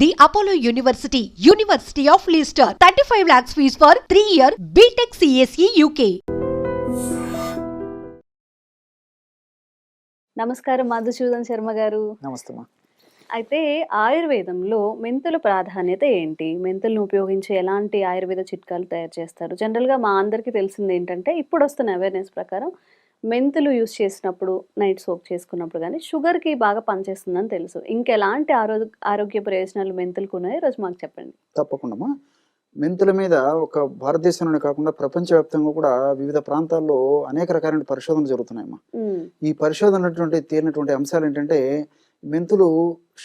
The Apollo University, University of Leicester. 35 lakhs fees for 3-year BTech CSE UK. నమస్కారం మధుసూదన్ శర్మ గారు. నమస్తే మా. అయితే ఆయుర్వేదంలో మెంతుల ప్రాధాన్యత ఏంటి? మెంతులను ఉపయోగించి ఎలాంటి ఆయుర్వేద చిట్కాలు తయారు చేస్తారు? జనరల్‌గా మా అందరికీ తెలిసింది ఏంటంటే ఇప్పుడు వస్తున్న అవేర్‌నెస్ ప్రకారం మెంతులు యూజ్ చేసినప్పుడు నైట్ సోక్ చేసుకున్నప్పుడు గానీ షుగర్‌కి బాగా పనిచేస్తుందని తెలుసు. ఇంకెలాంటి ఆరోగ్య ప్రయోజనాలు మెంతులకు ఉన్నాయో ఈరోజు మాకు చెప్పండి. తప్పకుండా మా. మెంతుల మీద ఒక భారతదేశంలోనే కాకుండా ప్రపంచవ్యాప్తంగా కూడా వివిధ ప్రాంతాల్లో అనేక రకాలైన పరిశోధనలు జరుగుతున్నాయమ్మా. ఈ పరిశోధన తేలినటువంటి అంశాలు ఏంటంటే మెంతులు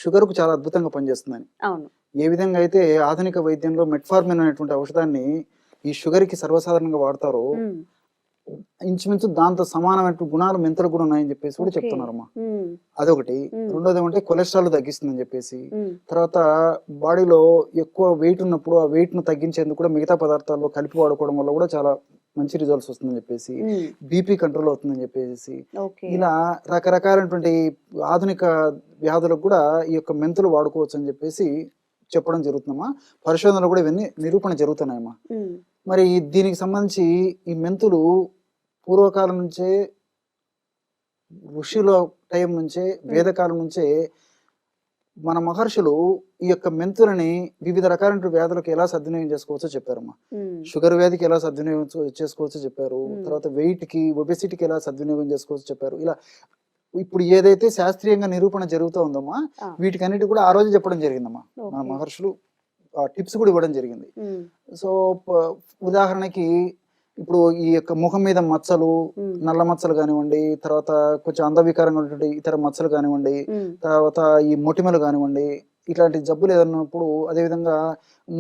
షుగర్కు చాలా అద్భుతంగా పనిచేస్తుందని. అవును. ఏ విధంగా అయితే ఆధునిక వైద్యంలో మెట్ఫార్మిన్ అనేటువంటి ఔషధాన్ని ఈ షుగర్కి సర్వసాధారణంగా వాడతారో ఇంచుమించు దాంతో సమానమైన గుణాలు మెంతులకు కూడా ఉన్నాయని చెప్పేసి కూడా చెప్తున్నారమ్మా. అదొకటి. రెండోది ఏమంటే కొలెస్ట్రాల్ తగ్గిస్తుందని చెప్పేసి, తర్వాత బాడీలో ఎక్కువ వెయిట్ ఉన్నప్పుడు ఆ వెయిట్ ను తగ్గించేందుకు కూడా మిగతా పదార్థాల్లో కలిపి వాడుకోవడం వల్ల కూడా చాలా మంచి రిజల్ట్స్ వస్తుందని చెప్పేసి, బీపీ కంట్రోల్ అవుతుందని చెప్పేసి, ఇలా రకరకాలైనటువంటి ఆధునిక వ్యాధులకు కూడా ఈ యొక్క మెంతులు వాడుకోవచ్చు అని చెప్పేసి చెప్పడం జరుగుతుందమ్మా. పరిశోధనలు కూడా ఇవన్నీ నిరూపణ జరుగుతున్నాయమ్మా. మరి దీనికి సంబంధించి ఈ మెంతులు పూర్వకాలం నుంచే, ఋషుల టైం నుంచే, వేదకాలం నుంచే మన మహర్షులు ఈ యొక్క మెంతులని వివిధ రకాలైన వ్యాధులకు ఎలా సద్వినియోగం చేసుకోవచ్చో చెప్పారమ్మా. షుగర్ వ్యాధికి ఎలా సద్వినియోగం చేసుకోవచ్చో చెప్పారు. తర్వాత వెయిట్ కి, ఒబెసిటీకి ఎలా సద్వినియోగం చేసుకోవచ్చో చెప్పారు. ఇలా ఇప్పుడు ఏదైతే శాస్త్రీయంగా నిరూపణ జరుగుతూ ఉందమ్మా, వీటికన్నిటి కూడా ఆ రోజు చెప్పడం జరిగిందమ్మా. మన మహర్షులు టిప్స్ కూడా ఇవ్వడం జరిగింది. సో ఉదాహరణకి ఇప్పుడు ఈ యొక్క ముఖం మీద మచ్చలు, నల్ల మచ్చలు కానివ్వండి, తర్వాత కొంచెం అందవికారంగా ఉన్నటువంటి ఇతర మచ్చలు కానివ్వండి, తర్వాత ఈ మొటిమలు కానివ్వండి, ఇట్లాంటి జబ్బులు ఏదన్నప్పుడు, అదేవిధంగా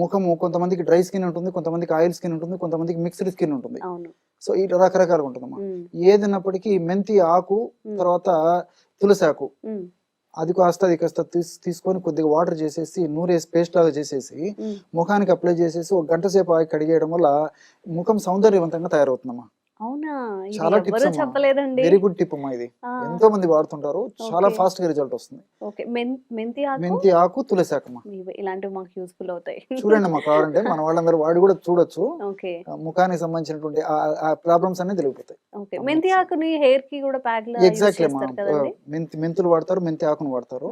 ముఖము కొంతమందికి డ్రై స్కిన్ ఉంటుంది, కొంతమందికి ఆయిల్ స్కిన్ ఉంటుంది, కొంతమందికి మిక్స్డ్ స్కిన్ ఉంటుంది. సో ఇట్లా రకరకాలుగా ఉంటుందమ్మా. ఏదన్నప్పటికీ మెంతి ఆకు, తర్వాత తులసి ఆకు, అది కాస్త తీసుకొని కొద్దిగా వాటర్ చేసేసి నూరేసి పేస్ట్ లాగా చేసేసి ముఖానికి అప్లై చేసేసి ఒక గంట సేపు ఆగి కడిగేయడం వల్ల ముఖం సౌందర్యవంతంగా తయారవుతుందమ్మా. చాలా టిప్స్, వెరీ గుడ్ టిప్ అమ్మా. ఇది ఎంతో మంది వాడుతుంటారు, చాలా ఫాస్ట్ గా రిజల్ట్ వస్తుంది. మెంతి ఆకు, తులసి ఆకు ఇలాంటివి మాకు యూస్ఫుల్ అవుతాయి. చూడండి అమ్మా, కావాలంటే మన వాళ్ళందరూ వాడి కూడా చూడొచ్చు. ముఖానికి సంబంధించినటువంటి ఆ ప్రాబ్లమ్స్ అన్ని తెలిగిపోతాయి. మెంతి ఆకుని హెయిర్ కి కూడా ప్యాక్ ఎగ్జాక్ట్లీ అమ్మా. మెంతులు వాడతారు, మెంతి ఆకును వాడతారు.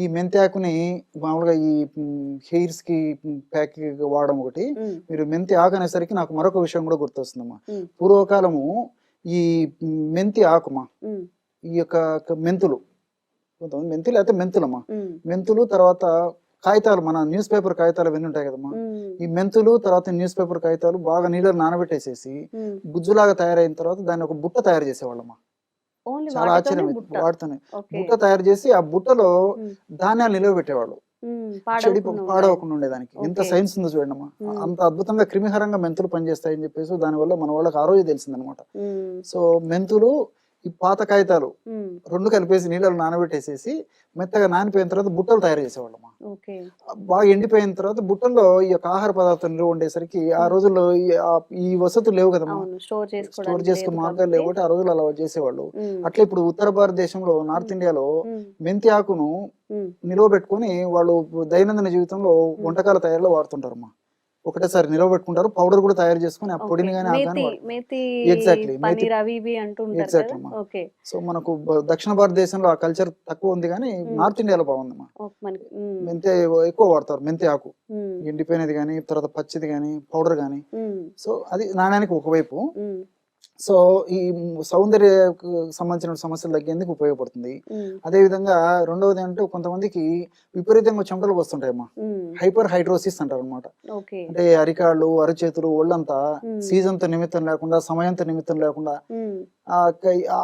ఈ మెంతి ఆకుని మామూలుగా ఈ హెయిర్స్ కి ప్యాక్ వాడడం ఒకటి. మీరు మెంతి ఆకు అనేసరికి నాకు మరొక విషయం కూడా గుర్తొస్తుందమ్మా. పూర్వకాలము ఈ మెంతి ఆకుమా, ఈ యొక్క మెంతులు, కొంతమంది మెంతులు అయితే మెంతులమ్మా, మెంతులు తర్వాత కాగితాలు, మన న్యూస్ పేపర్ కాగితాలు అవన్నీ ఉంటాయి కదమ్మా, ఈ మెంతులు తర్వాత న్యూస్ పేపర్ కాగితాలు బాగా నీళ్ళలో నానబెట్టేసేసి గుజ్జులాగా తయారైన తర్వాత దాన్ని ఒక బుట్ట తయారు చేసేవాళ్ళమ్మా. చాలా ఆశ్చర్యం. వాడుతూనే బుట్ట తయారు చేసి ఆ బుట్టలో ధాన్యాలు నిలవ పెట్టేవాళ్ళు, పాడవకుండా ఉండేదానికి. ఎంత సైన్స్ ఉందో చూడండి. అంత అద్భుతంగా క్రిమిహరంగా మెంతులు పనిచేస్తాయని చెప్పేసి దానివల్ల మన వాళ్ళకి ఆ రోజు తెలిసిందనమాట. సో మెంతులు, ఈ పాత కాగితాలు రెండు కలిపేసి నీళ్ళలో నానబెట్టేసేసి మెత్తగా నానిపోయిన తర్వాత బుట్టలు తయారు చేసేవాళ్ళమ్మా. బాగా ఎండిపోయిన తర్వాత బుట్టల్లో ఈ యొక్క ఆహార పదార్థాలు నిల్వ ఉండేసరికి, ఆ రోజుల్లో ఈ వసతులు లేవు కదమ్మా, స్టోర్ చేసుకునే మార్గాలు లేవు కాబట్టి ఆ రోజులు అలా చేసేవాళ్ళు. అట్లా ఇప్పుడు ఉత్తర భారతదేశంలో, నార్త్ ఇండియాలో మెంతి ఆకును నిల్వ పెట్టుకుని వాళ్ళు దైనందిన జీవితంలో వంటకాల తయారీలో వాడుతుంటారమ్మా. ఒకటేసారి నిల్వ పెట్టుకుంటారు, పౌడర్ కూడా తయారు చేసుకుని ఆ పొడిని కానీ సో మనకు దక్షిణ భారతదేశంలో ఆ కల్చర్ తక్కువ ఉంది, కానీ నార్త్ ఇండియాలో బాగుందమ్మా. మెంతి ఎక్కువ వాడతారు, మెంతి ఆకు ఎండిపోయినది కానీ, తర్వాత పచ్చిది కానీ, పౌడర్ కానీ. సో అది నాణ్యానికి ఒకవైపు. సో ఈ సౌందర్యకు సంబంధించిన సమస్యలు తగ్గేందుకు ఉపయోగపడుతుంది. అదే విధంగా రెండవది అంటే కొంతమందికి విపరీతంగా చెమటలు వస్తుంటాయమ్మా, హైపర్ హైడ్రోసిస్ అంటారు అనమాట. అంటే అరికాళ్ళు, అరచేతులు, ఒళ్ళంతా సీజన్ తో నిమిత్తం లేకుండా, సమయంతో నిమిత్తం లేకుండా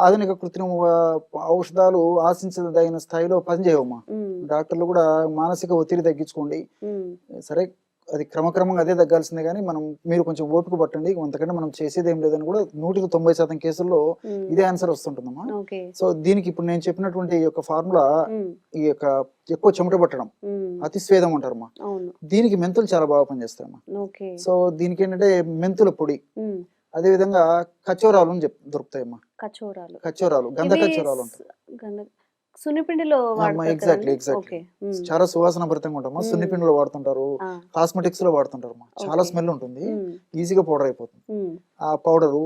ఆధునిక కృత్రిమ ఔషధాలు ఆశించదగిన స్థాయిలో పనిచేయవమ్మా. డాక్టర్లు కూడా మానసిక ఒత్తిడి తగ్గించుకోండి, సరే అది క్రమక్రమంగా అదే తగ్గాల్సిందే, కానీ మీరు కొంచెం ఓపిక పట్టండి, అంతకంటే మనం చేసేది ఏం లేదని కూడా 190% కేసుల్లో ఇదే ఆన్సర్ వస్తుంటుందమ్మా. సో దీనికి ఇప్పుడు నేను చెప్పినటువంటి ఈ యొక్క ఫార్ములా, ఈ యొక్క ఎక్కువ చెమట పట్టడం, అతిస్వేదం అంటారమ్మా, దీనికి మెంతులు చాలా బాగా పనిచేస్తాయమ్మా. సో దీనికి ఏంటంటే మెంతుల పొడి, అదే విధంగా కచోరాలు దొరుకుతాయమ్మా. కచోరాలు, గంధ కచోరాలు ఉంటాయి. సున్నిపిండిలో వాడతారు ఎగ్జాక్ట్లీ కదండి? Exactly okay. చాలా సువాసన భరితంగా ఉంటామా. సున్నిపిండిలో వాడుతుంటారు, కాస్మెటిక్స్ లో వాడుతుంటారు. చాలా ఓకే. స్మెల్ ఉంటుంది, ఈజీగా పౌడర్ అయిపోతుంది. ఆ పౌడరు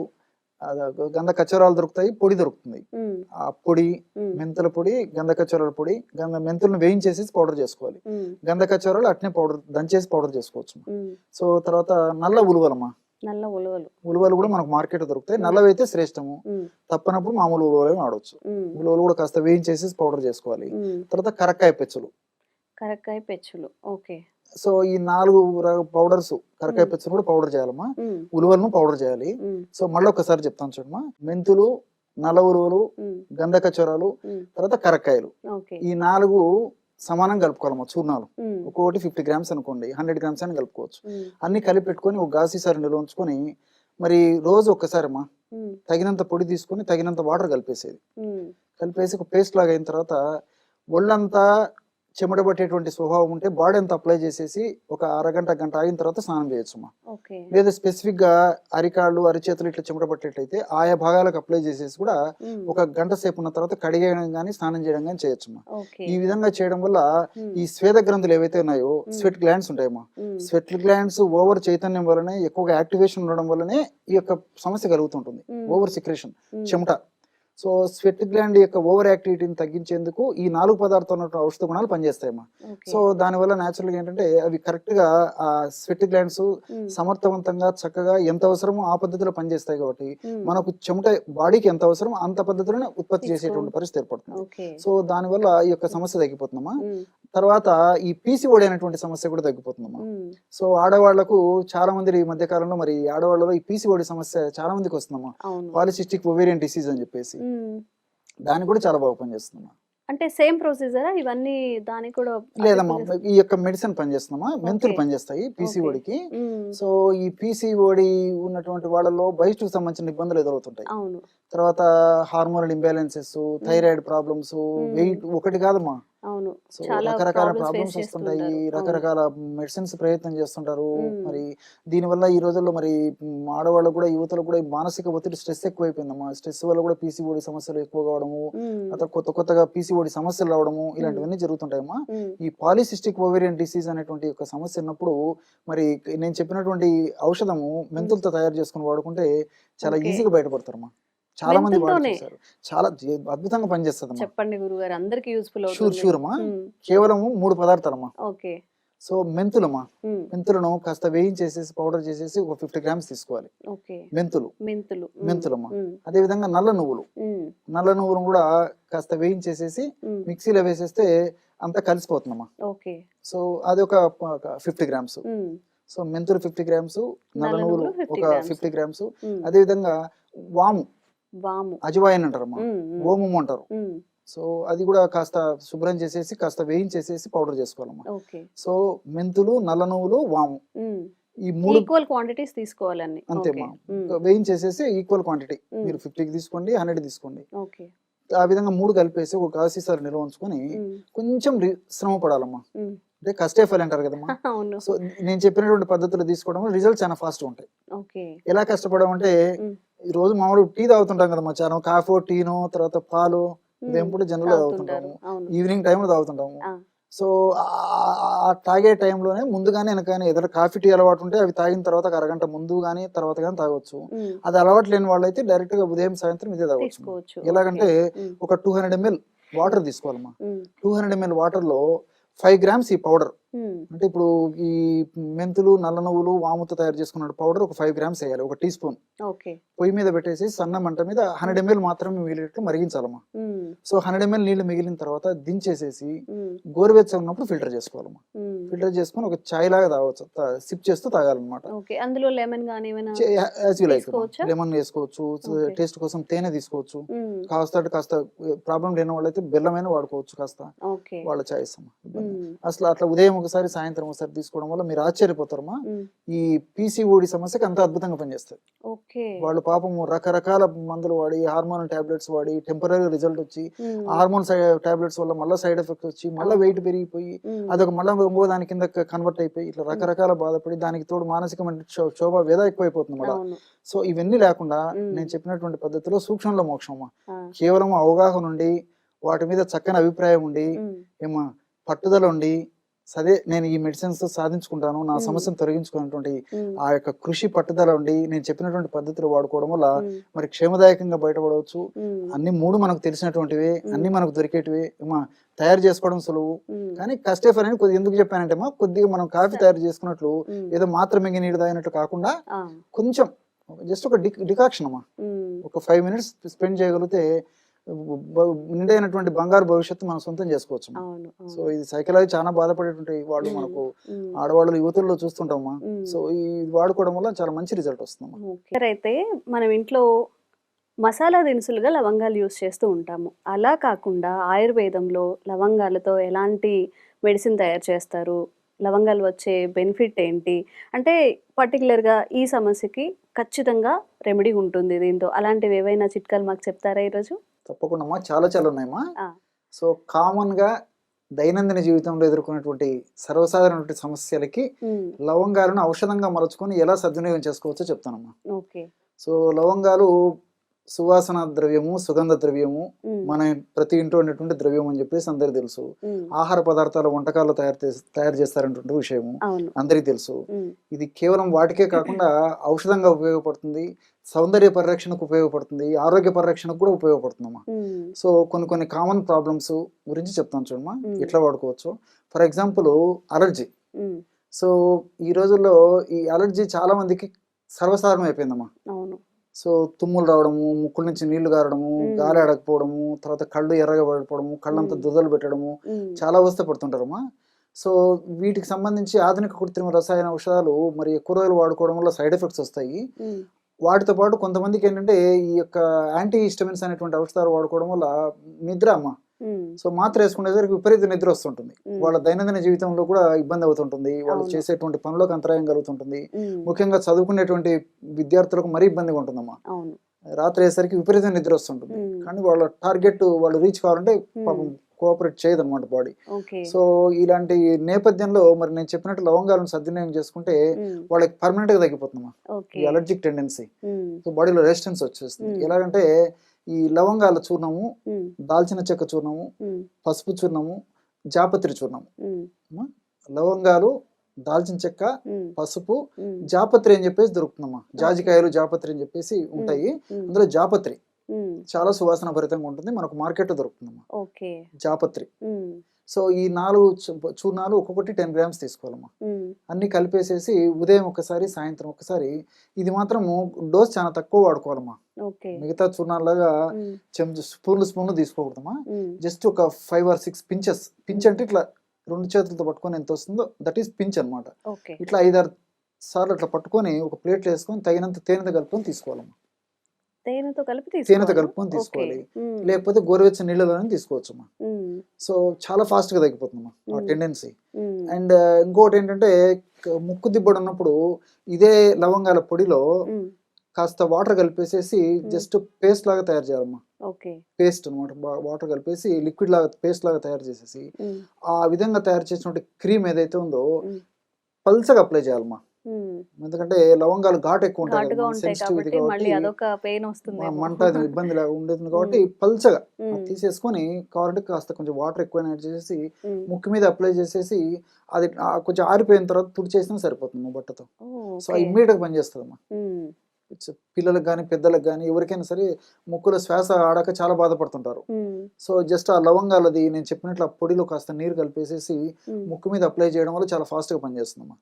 గంధ కచ్చరాలు దొరుకుతాయి, పొడి దొరుకుతుంది. ఆ పొడి, మెంతుల పొడి, గంధ కచ్చరాల పొడి, మెంతులను వేయించేసి పౌడర్ చేసుకోవాలి. గంధ కచ్చరాలు అట్నే పౌడర్ దంచేసి పౌడర్ చేసుకోవచ్చు. సో తర్వాత నల్ల ఉలువలమ్మా, నల్ల ఉలవలు. ఉలువలు కూడా మనకు మార్కెట్ దొరుకుతాయి. నల్లవి అయితే శ్రేష్టము, తప్పనప్పుడు మామూలు ఉలువలు వాడవచ్చు. ఉలువలు కూడా కాస్త వేయించేసి పౌడర్ చేసుకోవాలి. తర్వాత కరక్కాయ పెచ్చులు. కరక్కాయ పెచ్చులు. ఓకే. సో ఈ 4 పౌడర్స్, కరకాయ పెచ్చులు కూడా పౌడర్ చేయాలమ్మా, ఉలువలను పౌడర్ చేయాలి. సో మళ్ళీ ఒకసారి చెప్తాను చూడమ్మా. మెంతులు, నల్ల ఉలువలు, గంధ కచ్చరాలు, తర్వాత కరక్కాయలు, ఈ 4 సమానం కలుపుకోవాలమ్మా. చూర్ణాలు ఒక్కొక్కటి 50 గ్రామ్స్ అనుకోండి, 100 గ్రామ్స్ అని కలుపుకోవచ్చు. అన్ని కలిపి పెట్టుకొని ఒక గాసీసారి నిల్వ ఉంచుకొని మరి రోజు ఒక్కసారి అమ్మా తగినంత పొడి తీసుకొని తగినంత వాటర్ కలిపేసేది. కలిపేసి ఒక పేస్ట్ లాగా అయిన తర్వాత ఒళ్ళంతా చెమట పట్టేటువంటి స్వభావం ఉంటే బాడీ అంతా అప్లై చేసేసి ఒక అరగంట గంట ఆగిన తర్వాత స్నానం చేయొచ్చు. లేదా స్పెసిఫిక్ గా అరికాళ్ళు అరిచేతులు ఇట్లా చెమట పట్టేట్లయితే ఆయా భాగాలకు అప్లై చేసేసి కూడా ఒక గంట సేపు ఉన్న తర్వాత కడిగేయడం కానీ స్నానం చేయడం కానీ చేయొచ్చు. ఈ విధంగా చేయడం వల్ల ఈ స్వేద గ్రంథులు ఏవైతే ఉన్నాయో, స్వెట్ గ్లాండ్స్ ఉంటాయమ్మా, స్వెట్ గ్లాండ్స్ ఓవర్ చైతన్యం వల్లనే, ఎక్కువగా యాక్టివేషన్ ఉండడం వల్లనే ఈ యొక్క సమస్య కలుగుతుంటుంది, ఓవర్ సిక్రేషన్, చెమట. సో స్వెట్ గ్లాండ్ యొక్క ఓవర్ యాక్టివిటీని తగ్గించేందుకు ఈ 4 పదార్థాలు ఔషధ గుణాలు పనిచేస్తాయమ్మా. సో దానివల్ల న్యాచురల్ గా ఏంటంటే అవి కరెక్ట్ గా ఆ స్వెట్ గ్లాండ్స్ సమర్థవంతంగా చక్కగా ఎంత అవసరమో ఆ పద్ధతిలో పనిచేస్తాయి. కాబట్టి మనకు చెమట బాడీకి ఎంత అవసరమో అంత పద్ధతిలోనే ఉత్పత్తి చేసేటువంటి పరిస్థితి ఏర్పడుతుంది. సో దానివల్ల ఈ యొక్క సమస్య తగ్గిపోతుందమ్మా. తర్వాత ఈ పీసీఓడి అనేటువంటి సమస్య కూడా తగ్గిపోతుందమ్మా. సో ఆడవాళ్లకు చాలా మంది ఈ మధ్య కాలంలో మరి ఆడవాళ్ళలో ఈ పీసీఓడి సమస్య చాలా మందికి వస్తుందమ్మా, పాలిసిస్టిక్ ఓవేరియన్ డిసీజ్ అని చెప్పేసి. దానికి కూడా చాలా బాగా పనిచేస్తుందమ్మా. అంటే సేమ్ ప్రొసీజరా ఇవన్నీ? దానికి కూడా లేదమ్మా, ఈ యొక్క మెడిసిన్ పనిచేస్తుందమ్మా, మెంతులు పనిచేస్తాయి పీసీఓడికి. సో ఈ పీసీఓడి ఉన్నటువంటి వాళ్ళలో బహిష్టుకు సంబంధించిన ఇబ్బందులు ఎదురవుతుంటాయి. తర్వాత hormonal imbalances, thyroid problems, weight ఒకటి కాదమ్మా, రకరకాల ప్రాబ్లమ్స్ వస్తుంటాయి. రకరకాల మెడిసిన్స్ ప్రయత్నం చేస్తుంటారు. మరి దీనివల్ల ఈ రోజుల్లో మరి ఆడవాళ్ళకు కూడా, యువతలకు కూడా మానసిక ఒత్తిడి, స్ట్రెస్ ఎక్కువైపోయిందమ్మా. స్ట్రెస్ వల్ల కూడా పీసీఓడి సమస్యలు ఎక్కువ కావడము, కొత్తగా పీసీఓడి సమస్యలు రావడము, ఇలాంటివన్నీ జరుగుతుంటాయమ్మా. ఈ పాలిసిస్టిక్ ఓవేరియన్ డిసీజ్ అనేటువంటి ఒక సమస్య ఉన్నప్పుడు మరి నేను చెప్పినటువంటి ఔషధము మెంతులతో తయారు చేసుకుని వాడుకుంటే చాలా ఈజీగా బయటపడతారమ్మా. చాలా మంది వాడుతారు, చాలా అద్భుతంగా పనిచేస్తుంది. చెప్పండి గురుగారు, అందరికి యూస్ఫుల్ అవుతుంది. షూర్ అమ్మా. కేవలం 3 పదార్థాలమ్మా. సో మెంతులమ్మా, మెంతులను కాస్త వేయించేసేసి పౌడర్ చేసేసి ఒక 50 గ్రామ్స్ తీసుకోవాలి. మెంతులమ్మా. అదే విధంగా నల్ల నువ్వులు కూడా కాస్త వేయించేసేసి మిక్సీలో వేసేస్తే అంతా కలిసిపోతుందమ్మా. సో అది ఒక 50 గ్రామ్స్. సో మెంతులు 50 గ్రామ్స్, నల్ల నువ్వులు ఒక 50 గ్రామ్స్. అదే విధంగా వాము, అజవాయిన్ అంటారమ్మా, ఓమం అంటారు. సో అది కూడా కాస్త శుభ్రం చేసేసి కాస్త వేయించేసేసి పౌడర్ చేసుకోవాలమ్మా. సో మెంతులు, నల్ల నువ్వులు, వాము, ఈ 3 ఈక్వల్ క్వాంటిటీస్ తీసుకోవాలని. అంతేమ్మా. వేయించేసేసి ఈక్వల్ క్వాంటిటీ, మీరు 50 తీసుకోండి, 100 తీసుకోండి. ఆ విధంగా 3 కలిపేసి ఒక కాసీసారి నిల్వ ఉంచుకొని కొంచెం శ్రమ పడాలమ్మా. అంటే కష్టే ఫలి అంటారు కదమ్మా. సో నేను చెప్పినటువంటి పద్ధతులు తీసుకోవడం రిజల్ట్ చాలా ఫాస్ట్ ఉంటాయి. ఎలా కష్టపడడం అంటే, ఈ రోజు మామూలు టీ తాగుతుంటాం కదా మధ్యాహ్నం, కాఫీ టీనో, తర్వాత పాలు, ఉదయం పూట జనరల్ తాగుతుంటాము, ఈవినింగ్ టైంలో తాగుతుంటాము. సో ఆ తాగే టైంలోనే ముందుగానే వెనకనే ఏదైనా కాఫీ టీ అలవాటు ఉంటే అవి తాగిన తర్వాత ఒక అరగంట ముందు కానీ తర్వాత కానీ తాగొచ్చు. అది అలవాటు లేని వాళ్ళైతే డైరెక్ట్ గా ఉదయం సాయంత్రం ఇదే తాగొచ్చు. ఎలాగంటే ఒక 200 ml వాటర్ తీసుకోవాలమ్మా. 200 ml వాటర్ లో 5 గ్రామ్స్ ఈ పౌడర్, అంటే ఇప్పుడు ఈ మెంతులు, నల్ల నువ్వులు, వాముతో తయారు చేసుకున్న పౌడర్ ఒక 5 గ్రామ్స్ వేయాలి, ఒక టీ స్పూన్. పొయ్యి మీద పెట్టేసి సన్న మంట మీద 100 ml మాత్రమే మిగిలినట్టు మరిగించాలమ్మా. సో 100 ml నీళ్లు మిగిలిన తర్వాత దించేసేసి గోరువెచ్చగా ఉన్నప్పుడు ఫిల్టర్ చేసుకోవాలమ్మా. ఫిల్టర్ చేసుకుని ఒక చాయ్ లాగా తాగొచ్చు, సిప్ చేస్తూ తాగాలన్నమాట. అందులో లెమన్ గానీ లెమన్ వేసుకోవచ్చు, టేస్ట్ కోసం తేనె తీసుకోవచ్చు. కాస్త ప్రాబ్లం లేని వాళ్ళైతే బెల్లమైన వాడుకోవచ్చు, కాస్త వాళ్ళ చాయిస్ అమ్మా. అసలు అట్లా ఉదయం ఒకసారి సాయంత్రం ఒకసారి తీసుకోవడం వల్ల మీరు ఆశ్చర్యపోతారమ్మా. ఈ పీసీఓడి సమస్యకి అంత అద్భుతంగా పనిచేస్తాయి. వాళ్ళు పాపం రకరకాల మందులు వాడి, హార్మోనల్ టాబ్లెట్స్ వాడి టెంపరీ రిజల్ట్ వచ్చి, హార్మోన్ టాబ్లెట్స్ వల్ల మళ్ళీ సైడ్ ఎఫెక్ట్ వచ్చి, మళ్ళీ వెయిట్ పెరిగిపోయి, అదొక మళ్ళీ ఇంకో దాని కింద కన్వర్ట్ అయిపోయి, ఇట్లా రకరకాల బాధపడి దానికి తోడు మానసికమైన శోభ వేద ఎక్కువైపోతుంది మళ్ళీ. సో ఇవన్నీ లేకుండా నేను చెప్పినటువంటి పద్ధతిలో సూక్ష్మంలో మోక్షం, కేవలం అవగాహన నుండి వాటి మీద చక్కని అభిప్రాయం ఉండి ఏమా పట్టుదల ఉండి సరే నేను ఈ మెడిసిన్స్ సాధించుకుంటాను, నా సమస్యను తొలగించుకున్నటువంటి ఆ యొక్క కృషి పట్టుదల ఉండి నేను చెప్పినటువంటి పద్ధతులు వాడుకోవడం వల్ల మరి క్షేమదాయకంగా బయటపడవచ్చు. అన్ని 3 మనకు తెలిసినటువంటివి, అన్ని మనకు దొరికేటివి ఏమా తయారు చేసుకోవడం సులువు. కానీ కస్టఫర్ అని కొద్దిగా ఎందుకు చెప్పానంటే కొద్దిగా మనం కాఫీ తయారు చేసుకున్నట్లు ఏదో మాత్రం మింగి నీళ్ళు తాగినట్టు కాకుండా కొంచెం జస్ట్ ఒక డికాక్షన్ అమ్మా, ఒక 5 minutes స్పెండ్ చేయగలిగితే నిండైనటువంటి బంగారు భవిష్యత్తు మనం సొంతం చేసుకోవచ్చు. సో ఇది సైకలాజీ చాలా బాధపడేటువంటి వాళ్ళు మనకు ఆడవాళ్ళు యువతుల్లో చూస్తుంటామా. సో ఈ వాడుకోవడం వల్ల చాలా మంచి రిజల్ట్ వస్తుంది. అయితే మనం ఇంట్లో మసాలా దినుసులుగా లవంగాలు యూస్ చేస్తూ ఉంటాము. అలా కాకుండా ఆయుర్వేదంలో లవంగాలతో ఎలాంటి మెడిసిన్ తయారు చేస్తారు, లవంగాలు వచ్చే బెనిఫిట్ ఏంటి, అంటే పర్టికులర్గా ఈ సమస్యకి ఖచ్చితంగా రెమెడీ ఉంటుంది దీంతో, అలాంటివి ఏవైనా చిట్కాలు మాకు చెప్తారా ఈరోజు? తప్పకుండా అమ్మా, చాలా చాలా ఉన్నాయమ్మా. సో కామన్ గా దైనందిన జీవితంలో ఎదుర్కొనేటువంటి సర్వసాధారణటువంటి సమస్యలకి లవంగాలను ఔషధంగా మలుచుకొని ఎలా సద్వినియోగం చేసుకోవచ్చో చెప్తానమ్మా. సో లవంగాలు సువాసన ద్రవ్యము, సుగంధ ద్రవ్యము, మన ప్రతి ఇంట్లో ఉన్నటువంటి ద్రవ్యం అని చెప్పేసి అందరికి తెలుసు. ఆహార పదార్థాల వంటకాలు తయారు చేస్తారనేటువంటి విషయము అందరికి తెలుసు. ఇది కేవలం వాటికే కాకుండా ఔషధంగా ఉపయోగపడుతుంది, సౌందర్య పరిరక్షణకు ఉపయోగపడుతుంది, ఆరోగ్య పరిరక్షణకు కూడా ఉపయోగపడుతుందమ్మా. సో కొన్ని కామన్ ప్రాబ్లమ్స్ గురించి చెప్తాను చూడమ్మా, ఎట్లా వాడుకోవచ్చు. For example allergy. సో ఈ రోజుల్లో ఈ అలర్జీ చాలా మందికి సర్వసాధారణం అయిపోయిందమ్మా. సో తుమ్ములు రావడము, ముక్కుల నుంచి నీళ్లు గారడము, గాలి ఆడకపోవడము, తర్వాత కళ్ళు ఎర్రగా పడిపోవడము, కళ్ళంతా దురదలు పెట్టడము, చాలా అవస్థ పడుతుంటారమ్మా. సో వీటికి సంబంధించి ఆధునిక కృత్రిమ రసాయన ఔషధాలు మరి ఎక్కువ రోజులు వాడుకోవడం వల్ల సైడ్ ఎఫెక్ట్స్ వస్తాయి. వాటితో పాటు కొంతమందికి ఏంటంటే ఈ యొక్క యాంటీ హిస్టమిన్స్ అనేటువంటి ఔషధాలు వాడుకోవడం వల్ల నిద్ర అమ్మా, సో మాత్ర వేసుకునేసరికి విపరీత నిద్ర వస్తుంటుంది. వాళ్ళ దైనందిన జీవితంలో కూడా ఇబ్బంది అవుతుంటుంది, వాళ్ళు చేసేటువంటి పనులకు అంతరాయం కలుగుతుంటుంది. ముఖ్యంగా చదువుకునేటువంటి విద్యార్థులకు మరీ ఇబ్బందిగా ఉంటుందమ్మా. రాత్రి అయ్యేసరికి విపరీత నిద్ర వస్తుంటుంది, కానీ వాళ్ళ టార్గెట్ వాళ్ళు రీచ్ కావాలంటే పాపం కోఆపరేట్ చేయదు అనమాట బాడీ. సో ఇలాంటి నేపథ్యంలో మరి నేను చెప్పినట్టు లవంగాలను సద్వినియోగం చేసుకుంటే వాళ్ళకి పర్మనెంట్ గా తగ్గిపోతుందమ్మా ఈ అలర్జిక్ టెండెన్సీ. సో బాడీలో రెసిస్టెన్స్ వచ్చేస్తుంది. ఎలాగంటే ఈ లవంగాల చూర్ణము, దాల్చిన చెక్క చూర్ణము, పసుపు చూర్ణము, జాపత్రి చూర్ణము, లవంగాలు, దాల్చిన చెక్క, పసుపు, జాపత్రి అని చెప్పేసి దొరుకుతుందమ్మా. జాజికాయలు జాపత్రి అని చెప్పేసి ఉంటాయి. అందులో జాపత్రి చాలా సువాసన భరితంగా ఉంటుంది, మనకు మార్కెట్ లో దొరుకుతుందమ్మా జాపత్రి. సో ఈ 4 చూర్ణాలు ఒక్కొక్కటి 10 grams తీసుకోవాలమ్మా. అన్ని కలిపేసేసి ఉదయం ఒకసారి, సాయంత్రం ఒకసారి. ఇది మాత్రము డోస్ చాలా తక్కువ వాడుకోవాలమ్మా. మిగతా చూర్ణాలలాగా స్పూన్లు తీసుకోకూడదమ్మా. జస్ట్ ఒక 5 or 6 pinches. పించ్ అంటే ఇట్లా 2 చేతులతో పట్టుకొని ఎంత వస్తుందో దట్ ఈస్ పించ్ అనమాట. ఇట్లా 5-6 సార్లు అట్లా పట్టుకొని ఒక ప్లేట్లో వేసుకొని తగినంత తేనెతో కలుపుకొని తీసుకోవాలమ్మా. తేనెతో కలుపుకొని తీసుకోవాలి, లేకపోతే గోరువెచ్చని నీళ్ళలోనే తీసుకోవచ్చమ్మా. సో చాలా ఫాస్ట్ గా తగ్గిపోతుందమ్మా ఆ టెండెన్సీ. అండ్ ఇంకోటి ఏంటంటే ముక్కు దిబ్బడు ఉన్నప్పుడు ఇదే లవంగాల పొడిలో కాస్త వాటర్ కలిపేసేసి జస్ట్ పేస్ట్ లాగా తయారు చేయాలమ్మా. పేస్ట్ అనమాట, వాటర్ కలిపేసి లిక్విడ్ లాగా పేస్ట్ లాగా తయారు చేసేసి ఆ విధంగా తయారు చేసినటువంటి క్రీమ్ ఏదైతే ఉందో పల్సగా అప్లై చేయాలమ్మా. ఎందుకంటే లవంగాలు ఘాటు ఎక్కువ ఉంటాయి, మంట ఇబ్బంది ఉండేది కాబట్టి పల్చగా తీసేసుకొని కావాలంటే కాస్త కొంచెం వాటర్ ఎక్కువ యాడ్ చేసేసి ముక్కు మీద అప్లై చేసేసి అది కొంచెం ఆరిపోయిన తర్వాత తుడిచేసినా సరిపోతుంది బట్టతో. సో ఇమ్మీడియట్ గా పనిచేస్తుందమ్మా. పిల్లలకు కానీ పెద్దలకు కానీ ఎవరికైనా సరే ముక్కులో శ్వాస ఆడక చాలా బాధపడుతుంటారు. సో జస్ట్ ఆ లవంగాలది నేను చెప్పినట్లు ఆ పొడిలో కాస్త నీరు కలిపేసేసి ముక్కు మీద అప్లై చేయడం వల్ల చాలా ఫాస్ట్ గా పనిచేస్తుందమ్మా.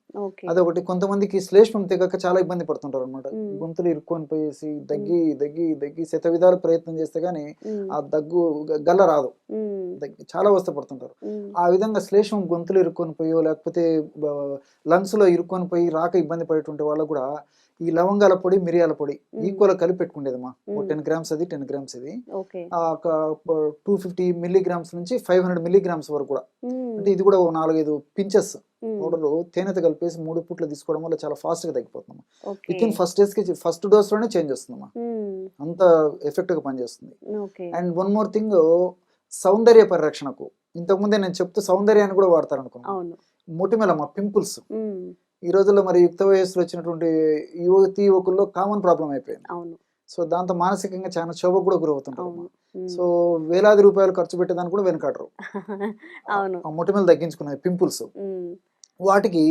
అదొకటి. కొంతమందికి శ్లేష్మం తెగక చాలా ఇబ్బంది పడుతుంటారు అనమాట. గొంతులు ఇరుక్కొని పోయేసి దగ్గి దగ్గి దగ్గి శత విధాలు ప్రయత్నం చేస్తే గానీ ఆ దగ్గు గల్ల రాదు, చాలా అవస్థపడుతుంటారు. ఆ విధంగా శ్లేష్మం గొంతులు ఇరుక్కొని పోయో లేకపోతే లంగ్స్ లో ఇరుక్కొని పోయి రాక ఇబ్బంది పడేటువంటి వాళ్ళకు కూడా ఈ లవంగాల పొడి, మిరియాల పొడి ఈక్వల్ కలిపి పెట్టుకునేదమ్మా. 10 grams అది, 10 grams ఇది, 250 milligrams నుంచి 500 milligrams వరకు కూడా. అంటే ఇది కూడా 4-5 pinches పౌడర్ తేనెతో కలిపేసి 3 పూట్లు తీసుకోవడం వల్ల చాలా ఫాస్ట్ గా తగ్గిపోతుందమ్మా. విత్ ఇన్ ఫస్ట్ డోస్ లోనే చేంజ్ వస్తుందమ్మా, అంత ఎఫెక్ట్ గా పనిచేస్తుంది. అండ్ వన్ మోర్ థింగ్, సౌందర్య పరిరక్షణకు ఇంతకుముందే నేను చెప్తూ సౌందర్యాన్ని కూడా వాడతారు అనుకున్నాను. మొటిమలమ్మా, పింపుల్స్ ఈ రోజుల్లో మరి యుక్త వయస్సులో వచ్చినటువంటి యువకుల్లో కామన్ ప్రాబ్లం అయిపోయింది. సో దాంతో మానసికంగా చాలా క్షోభకు కూడా గురవుతుంటారు. సో వేలాది రూపాయలు ఖర్చు పెట్టేదాన్ని కూడా వెనకాడరు. అవును. ఆ మొటిమలు తగ్గించుకునే పింపుల్స్ ఉమ్. వాటికి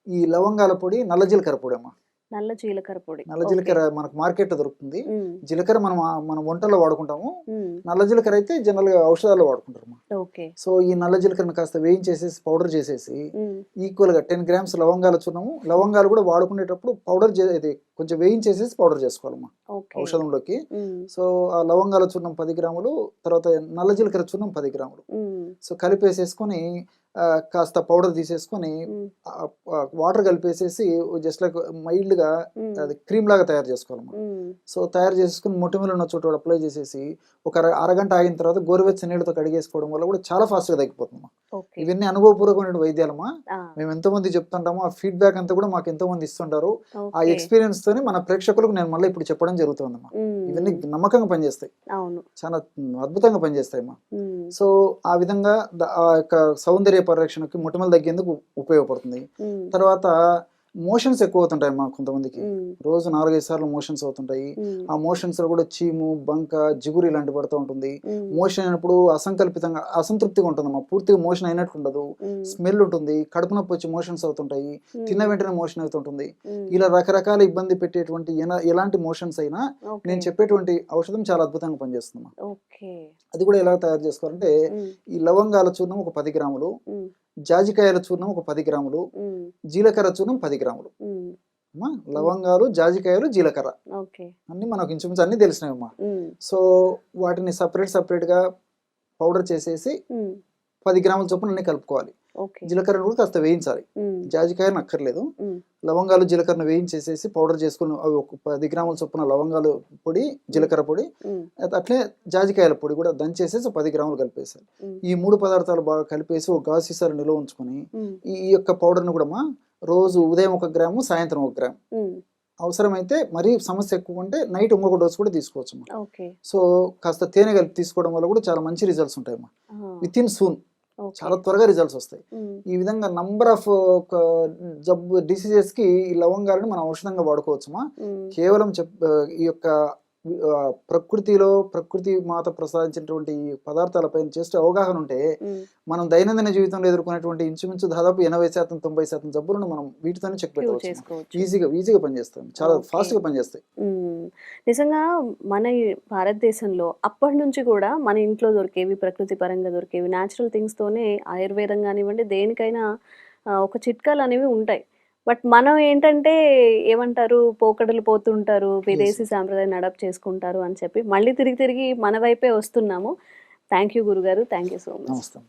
ఈ లవంగాల పొడి, నల్ల జీలకర్ర పొడి అమ్మా. నల్ల జీలకర్ర పొడి. నల్ల జీలకర్ర మనకు మార్కెట్ లో దొరుకుతుంది. ఉమ్. జీలకర్ర మనం వంటల్లో వాడుకుంటాము. ఉమ్. నల్ల జీలకర్ర అయితే జనరల్ గా ఔషధాల్లో వాడుకుంటారు. ఓకే. సో ఈ నల్ల జీలకర్రను కాస్త వేయించేసేసి పౌడర్ చేసేసి ఉమ్. ఈక్వల్ గా 10 గ్రామ్స్ లవంగాలు చూడము. లవంగాలు కూడా వాడుకునేటప్పుడు పౌడర్ ఇది కొంచెం వేయించేసేసి పౌడర్ చేసుకోవాలమ్మా ఓకే. ఔషధంలోకి. ఉమ్. సో ఆ లవంగాల చూర్ణం 10 గ్రాములు, తర్వాత నల్ల జీలకర్ర చూర్ణం 10 గ్రాములు. ఉమ్. సో కలిపేసేసుకొని కాస్త పౌడర్ తీసేసుకొని ఉమ్. వాటర్ కలిపేసేసి జస్ట్ లైక్ మైల్డ్ గా ఉమ్. అది క్రీమ్ లాగా తయారు చేసుకోవాలమ్మా. ఉమ్. సో తయారు చేసుకుని మొటిమలు ఉన్న చోట అప్లై చేసేసి ఒక అరగంట ఆగిన తర్వాత గోరువెచ్చని నీళ్ళతో కడిగేసుకోవడం వల్ల కూడా చాలా ఫాస్ట్ గా తగ్గిపోతుందమ్మా. ఓకే. ఇవన్నీ అనుభవపూర్వకమైన వైద్యాలమ్మా. ఆ. మేము ఎంతో మంది చెప్తుంటాము, ఆ ఫీడ్బ్యాక్ అంతా కూడా మాకు ఎంతో మంది ఇస్తుంటారు. ఆ ఓకే. ఎక్స్పీరియన్స్ తోని మన ప్రేక్షకులకు నేను మళ్ళీ ఇప్పుడు చెప్పడం జరుగుతుందమ్మా. ఉమ్. ఇవన్నీ నమ్మకంగా పనిచేస్తాయి, అవును. చాలా అద్భుతంగా పనిచేస్తాయమ్మా. ఉమ్. సో ఆ విధంగా ఆ యొక్క సౌందర్య పరిరక్షణకి మొటిమలు తగ్గేందుకు ఉపయోగపడుతుంది. ఉమ్. తర్వాత మోషన్స్ ఎక్కువ అవుతుంటాయి అమ్మా కొంతమందికి. ఉమ్. రోజు 4-5 సార్లు మోషన్స్ అవుతుంటాయి. ఉమ్. ఆ మోషన్స్ లో కూడా చీము, బంక, జిగురు ఇలాంటి పడుతూ ఉంటుంది. ఉమ్. మోషన్ అయినప్పుడు అసంకల్పితంగా అసంతృప్తిగా ఉంటుందమ్మా. పూర్తిగా మోషన్ అయినట్లు ఉండదు, ఉమ్. స్మెల్ ఉంటుంది, కడుపు నొప్పి వచ్చి మోషన్స్ అవుతుంటాయి, ఉమ్. తిన్న వెంటనే మోషన్ అవుతుంటుంది. ఉమ్. ఇలా రకరకాల ఇబ్బంది పెట్టేటువంటి ఎలాంటి మోషన్స్ అయినా ఓకే. నేను చెప్పేటువంటి ఔషధం చాలా అద్భుతంగా పనిచేస్తుందమ్మా. ఓకే. అది కూడా ఎలా తయారు చేసుకోవాలంటే ఉమ్. ఈ లవంగాల చూర్ణం ఒక 10 గ్రాములు, ఉమ్. జాజికాయల చూర్ణం ఒక 10 గ్రాములు, ఉమ్. జీలకర్ర చూర్ణం 10 గ్రాములు ఉమ్. అమ్మా. లవంగాలు, జాజికాయలు, జీలకర్ర ఓకే. అన్ని మనకు ఇంచుమించు అన్ని తెలిసినాయమ్మా. ఉమ్. సో వాటిని సపరేట్ గా పౌడర్ చేసేసి ఉమ్. 10 గ్రాముల చొప్పున అన్ని కలుపుకోవాలి. ఓకే. జీలకర్రను కూడా కాస్త వేయించాలి, ఉమ్. జాజికాయను అక్కర్లేదు. ఉమ్. లవంగాలు, జీలకర్రను వేయించేసేసి పౌడర్ చేసుకుని అవి ఒక 10 గ్రాముల చొప్పున లవంగాలు పొడి, జీలకర్ర పొడి, ఉమ్. అట్లే జాజికాయల పొడి కూడా దంచేసేసి 10 గ్రాములు కలిపేసారు. ఉమ్. ఈ 3 పదార్థాలు బాగా కలిపేసి ఒక గాజు సీసాలో నిల్వ ఉంచుకొని ఉమ్. ఈ యొక్క పౌడర్ను కూడా రోజు ఉదయం 1 గ్రాము, సాయంత్రం 1 గ్రాము, ఉమ్. అవసరమైతే మరీ సమస్య ఎక్కువ ఉంటే నైట్ ఇంకొక డోస్ కూడా తీసుకోవచ్చు. ఓకే. సో కాస్త తేనె కలిపి తీసుకోవడం వల్ల కూడా చాలా మంచి రిజల్ట్స్ ఉంటాయమ్మా. Within soon okay. చాలా త్వరగా రిజల్ట్స్ వస్తాయి. ఉమ్. ఈ విధంగా నంబర్ ఆఫ్ డిసీజెస్ కి ఈ లవంగాలను మనం ఔషధంగా వాడుకోవచ్చుమా. ఉమ్. కేవలం ఈ యొక్క ప్రకృతి మాత ప్రసాదించినటువంటి ఈ పదార్థాలపైన చేస్తే అవగాహన ఉంటే ఉమ్. మనం దైనందిన జీవితంలో ఎదుర్కొనేటువంటి ఇంచుమించు దాదాపు 80% 90% జబ్బులను మనం వీటితోనే చెక్ క్యూర్ పెట్టవచ్చు. చేసుకోవచ్చు. ఈజీగా పనిచేస్తాయి, చాలా ఓకే. ఫాస్ట్ గా పనిచేస్తాయి. ఉమ్. నిజంగా మన ఈ భారతదేశంలో అప్పటి నుంచి కూడా మన ఇంట్లో దొరికేవి, ప్రకృతి పరంగా దొరికేవి, న్యాచురల్ థింగ్స్ తోనే ఆయుర్వేదం కానివ్వండి దేనికైనా ఒక చిట్కాలు అనేవి ఉంటాయి. బట్ మనం ఏంటంటే ఏమంటారు, పోకడలు పోతుంటారు, విదేశీ సాంప్రదాయాన్ని అడాప్ట్ చేసుకుంటారు అని చెప్పి మళ్ళీ తిరిగి మన వైపే వస్తున్నాము. థ్యాంక్ యూ గురుగారు, థ్యాంక్ యూ సో మచ్. నమస్తే.